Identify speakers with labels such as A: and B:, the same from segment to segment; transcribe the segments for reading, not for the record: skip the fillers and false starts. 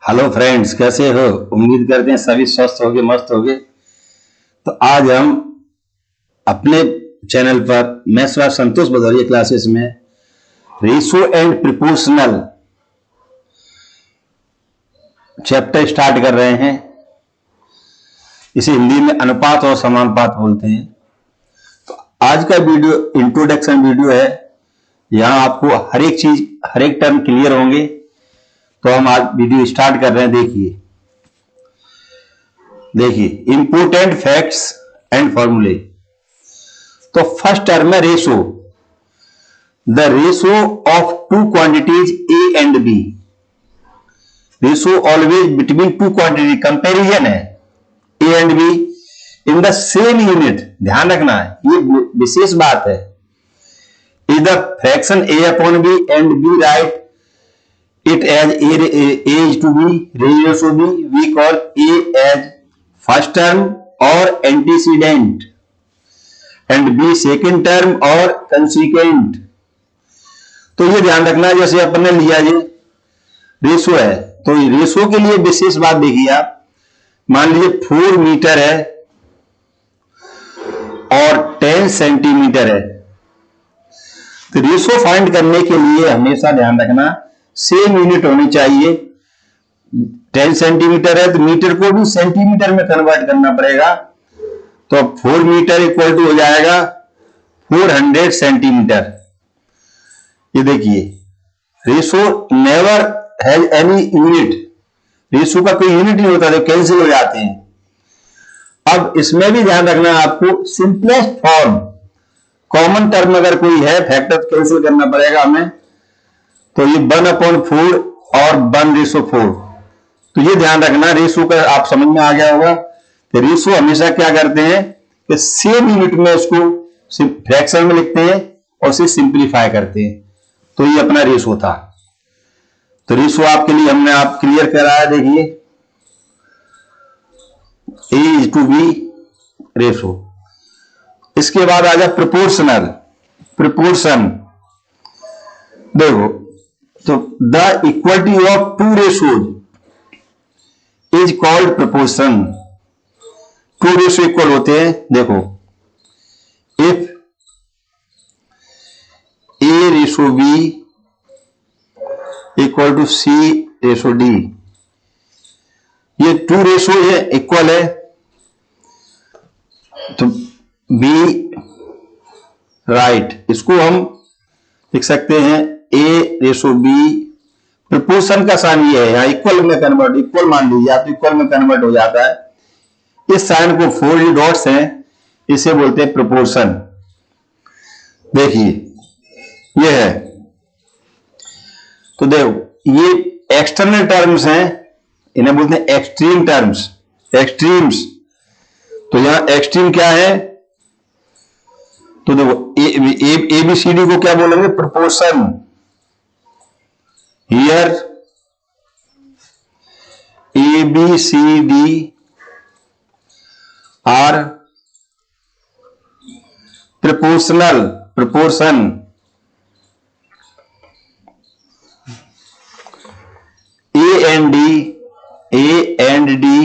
A: Hello friends, कैसे हो? उम्मीद करते हैं सभी स्वस्थ होगे, मस्त होगे। तो आज हम अपने चैनल पर मैं सर संतोष भदौरिया क्लासेस में ratio and proportional chapter start कर रहे हैं। इसे हिंदी में अनुपात और समानुपात बोलते हैं। तो आज का वीडियो इंट्रोडक्शन वीडियो है। यहाँ आपको हर एक चीज, हर एक टर्म क्लियर होंगे। तो हम आज वीडियो स्टार्ट कर रहे हैं। देखिए इंपोर्टेंट फैक्ट्स एंड फॉर्मूले। तो फर्स्ट टर्म है ratio. The ratio of two quantities A and B. Ratio always between two quantity, comparison है A and B in the same unit. ध्यान रखना है, ये विशेष बात है। Is the fraction A upon B and B right it as a is to b ratio b, we call a as first term or antecedent and b second term or consequent। तो ये ध्यान रखना, जैसे अपन ने लिया ये ratio है, तो रेशो के लिए विशेष बात देखिए आप। मान लीजिए 4 मीटर है और 10 सेंटीमीटर है। तो रेशो फाइंड करने के लिए हमेशा ध्यान रखना सेम यूनिट होनी चाहिए। 10 सेंटीमीटर है तो मीटर को भी सेंटीमीटर में कन्वर्ट करना पड़ेगा। तो 4 मीटर इक्वल टू हो जाएगा 400 सेंटीमीटर। ये देखिए ratio never has any unit. Ratio का कोई यूनिट नहीं होता, तो कैंसिल हो जाते हैं। अब इसमें भी ध्यान रखना आपको, सिंपलेस्ट फॉर्म कॉमन टर्म अगर कोई है, फैक्टर कैंसिल करना पड़ेगा हमें। तो ये 1/4 और 1:4। तो ये ध्यान रखना, रेशो का आप समझ में आ गया होगा। तो रेशो हमेशा क्या करते हैं कि सेम यूनिट में उसको फ्रैक्शन में लिखते हैं और उसे सिंप्लीफाई करते हैं। तो ये अपना रेशो था। तो रेशो आपके लिए हमने आप क्लियर कराया। देखिए A is to B ratio. इसके बाद आ जाए प्रोपोर्शनल। प्रोपोर्शन देखो, तो the equality of two ratios is called proportion. Two ratio equal होते हैं। देखो if A ratio B equal to C ratio D, ये टू रेशो है, इक्वल है। तो बी राइट, इसको हम लिख सकते हैं ए रेशो बी। प्रोपोर्शन का साइन ये है, यहां इक्वल में कन्वर्ट, इक्वल मान लीजिए आप, इक्वल में कन्वर्ट हो जाता है। इस साइन को 4 डॉट्स हैं, इसे बोलते हैं प्रोपोर्शन। देखिए ये है। तो देखो ये एक्सटर्नल टर्म्स हैं, इन्हें बोलते हैं एक्सट्रीम टर्म्स, एक्सट्रीम्स। तो यहां एक्सट्रीम क्या है? तो देखो ए बी सी डी को क्या बोलेंगे? Proportion. Here A B C D are proportional, proportion. A and D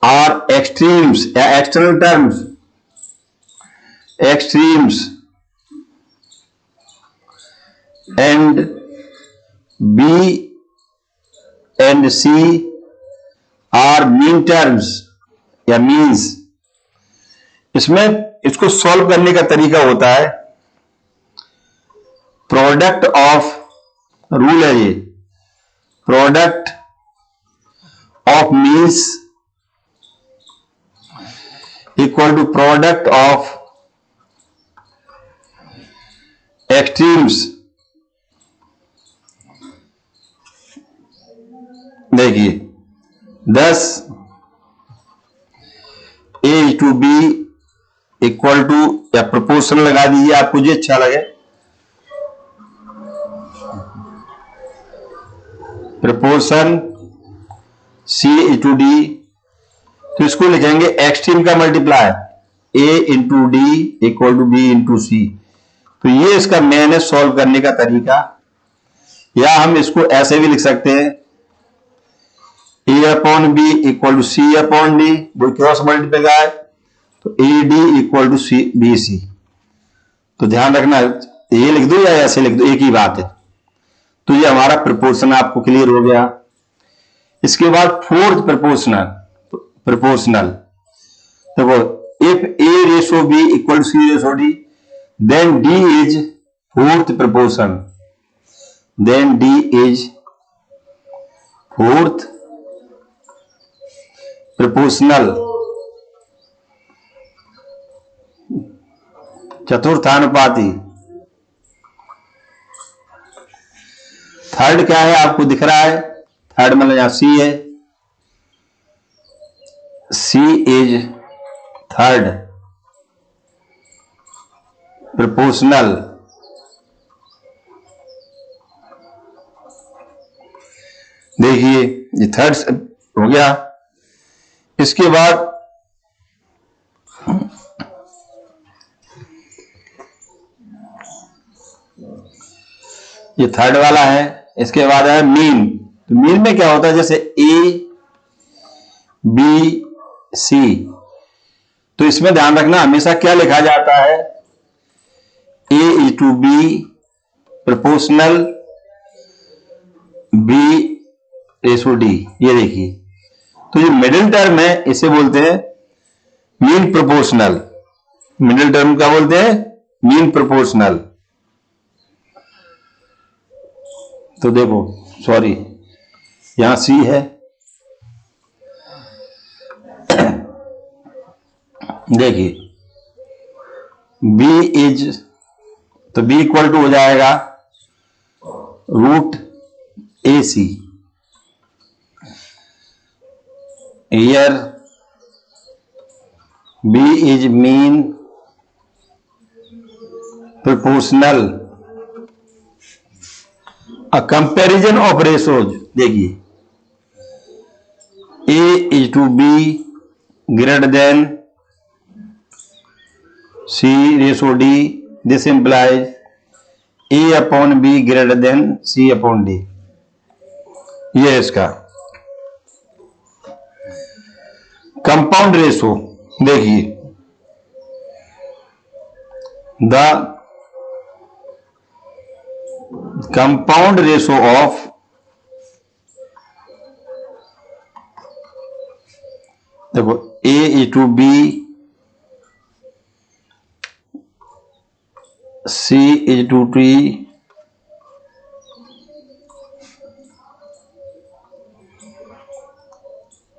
A: are extremes या external terms, extremes and B and C are mean terms या means। इसमें इसको सॉल्व करने का तरीका होता है प्रोडक्ट ऑफ, रूल है ये, product of means equal to product of extremes. देखिए 10 A to B equal to, या प्रोपोर्शन लगा दीजिए आपको जो अच्छा लगे। प्रोपोर्शन सी टू डी, तो इसको लिखेंगे एक्सट्रीम का multiply A into D equal to B into C. तो ये इसका मेन है सॉल्व करने का तरीका। या हम इसको ऐसे भी लिख सकते हैं, A/B इक्वल टू C/D, वो क्रॉस मल्टीप्लाई है तो AD इक्वल टू BC। तो ध्यान रखना, ये लिख दो या ऐसे लिख दो, एक ही बात है। तो ये हमारा प्रोपोर्शन आपको क्लियर हो गया। इसके बाद फोर्थ प्रोपोर्शनल देखो, if A/B equal to C/D, then D is fourth proportion, then D is fourth proportional, चतुर्थानुपाती। थर्ड क्या है आपको दिख रहा है, थर्ड मतलब यहां C है, C इज थर्ड प्रोपोर्शनल। देखिए ये थर्ड हो गया। इसके बाद ये थर्ड वाला है। इसके बाद है मीन। तो मीन में क्या होता है, जैसे A/B/C, तो इसमें ध्यान रखना हमेशा क्या लिखा जाता है, A/B प्रोपोर्शनल B/D। ये देखिए, तो ये मिडिल टर्म है, इसे बोलते हैं मीन प्रोपोर्शनल। मिडिल टर्म क्या बोलते हैं, मीन प्रोपोर्शनल। तो देखो, सॉरी यहां C है, देखिए B इज, तो B इक्वल टू हो जाएगा √AC। Here B is mean proportional. A comparison of ratios, देखिए A/B greater than C/D, this implies A/B greater than C/D। ये इसका कंपाउंड रेशो। देखिए द कंपाउंड रेशो ऑफ देखो A/B C/D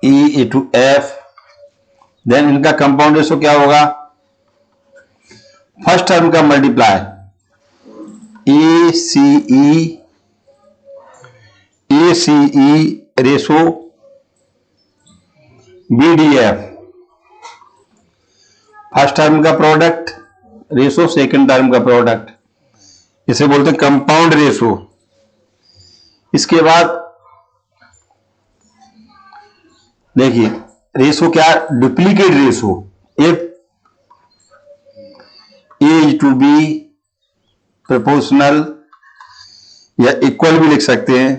A: E/F, then इनका compound ratio क्या होगा, first term का multiply ACE ratio BDF, first term का प्रोडक्ट रेशो सेकंड टर्म का प्रोडक्ट, इसे बोलते हैं कंपाउंड रेशो। इसके बाद देखिए रेशो क्या, duplicate ratio. If A/B proportional या इक्वल भी लिख सकते हैं,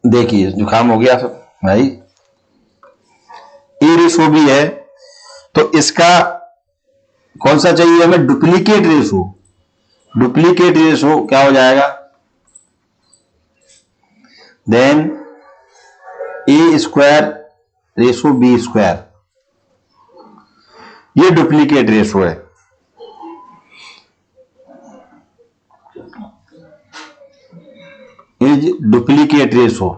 A: देखिए जुकाम हो गया भाई, A/B है, तो इसका कौन सा चाहिए हमें, डुप्लीकेट रेशो। डुप्लीकेट रेशो क्या हो जाएगा, देन A² रेशो B², ये डुप्लीकेट रेशो है। Is duplicate ratio.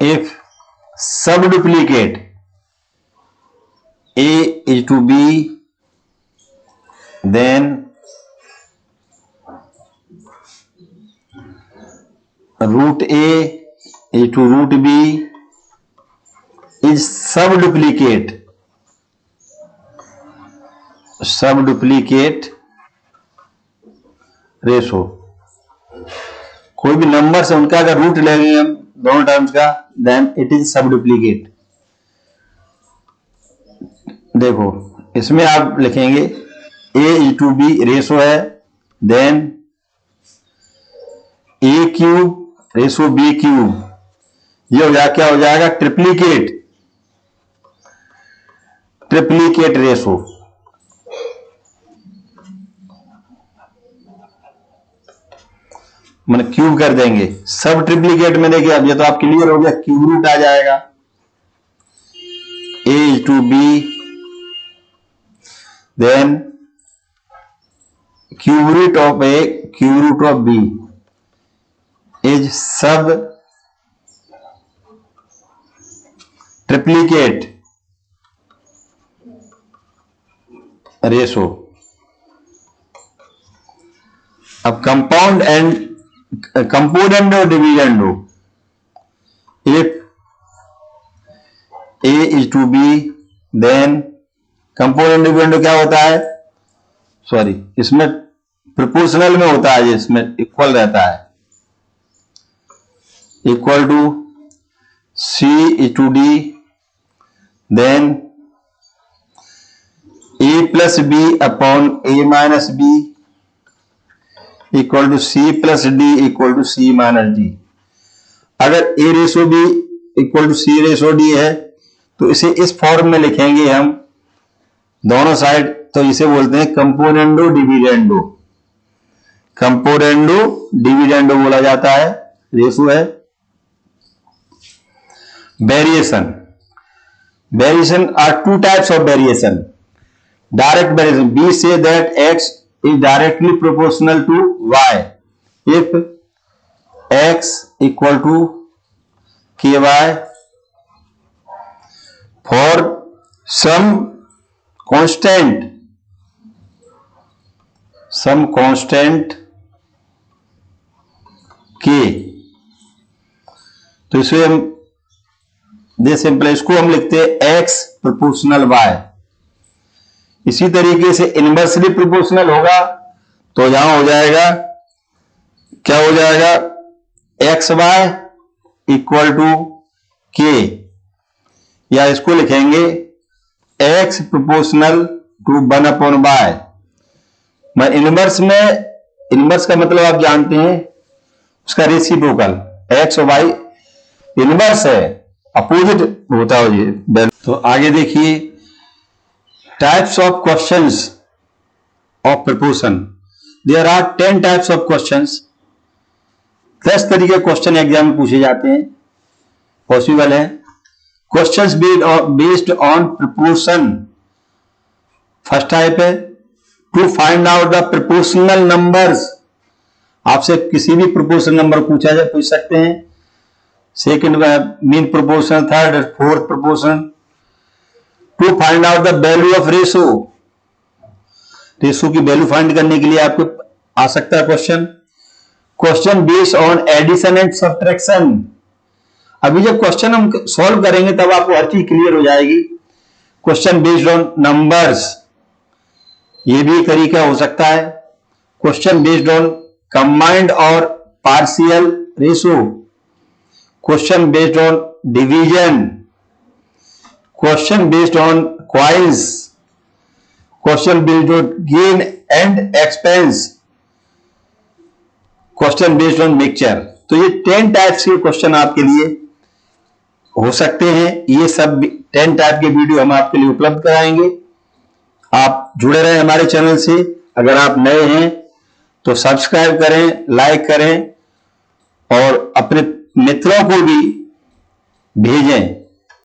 A: इफ सब duplicate A/B, then √A √B is subduplicate ratio. कोई भी नंबर से उनका अगर रूट लेंगे हम दोनों टर्म्स का, देन इट इज सब डुप्लीकेट। देखो इसमें आप लिखेंगे a/b रेशो है, देन a³ रेशो b³, ये हो जाएगा, क्या हो जाएगा, ट्रिप्लीकेट रेशो। मैंने क्यूब कर देंगे, सब ट्रिप्लीकेट में देखिए, अब ये तो आप क्लियर हो गया, क्यूब रूट आ जाएगा, a/b then cube root of a cube root of b is sub triplicate ratio. अब कंपाउंड और डिविडेंडो, इफ a/b then compound and dividendo क्या होता है, सॉरी इसमें प्रोपोर्शनल में होता है, इसमें इक्वल रहता है, equal to c/d then a+b upon a-b equal to c+d equal to c-d। अगर a/b इक्वल टू c/d है तो इसे इस फॉर्म में लिखेंगे हम दोनों साइड, तो इसे बोलते हैं कंपोनेंडो डिविडेंडो बोला जाता है, रेशो है। Variation are two types of variation, direct variation, we say that x is directly proportional to y if x equal to ky for some constant k। तो इसे हम दे सिंपल, इसको हम लिखते हैं x प्रोपोर्शनल y। इसी तरीके से इनवर्सली प्रोपोर्शनल होगा तो यहां हो जाएगा, क्या हो जाएगा, xy इक्वल टू k, या इसको लिखेंगे x प्रोपोर्शनल टू 1/y। मैं इनवर्स का मतलब आप जानते हैं, उसका रेसिप्रोकल, x और y इनवर्स है, अपोजिट होता है ये। तो आगे देखिए, types of questions of proportion, there are 10 types of questions. 10 तरीके क्वेश्चन एग्जाम में पूछे जाते हैं, पॉसिबल है। Questions based on proportion, first type है to find out the proportional numbers, आपसे किसी भी प्रपोर्शनल नंबर पूछ सकते हैं। Second mean proportion, third fourth proportion. To find out the value of ratio, ratio की वैल्यू फाइंड करने के लिए आपको आ सकता है question. Question based on addition and subtraction, अभी जब क्वेश्चन हम सॉल्व करेंगे तब आपको हर चीज क्लियर हो जाएगी। क्वेश्चन बेस्ड ऑन नंबर्स, ये भी एक तरीका हो सकता है। क्वेश्चन बेस्ड ऑन कंबाइंड और partial ratio, question based on division, question based on quiz, question based on gain and expense, question based on mixture. तो ये 10 टाइप्स के क्वेश्चन आपके लिए हो सकते हैं। ये सब 10 टाइप के वीडियो हम आपके लिए उपलब्ध कराएंगे। आप जुड़े रहें हमारे चैनल से। अगर आप नए हैं तो सब्सक्राइब करें, लाइक करें और अपने मित्रों को भी भेजें।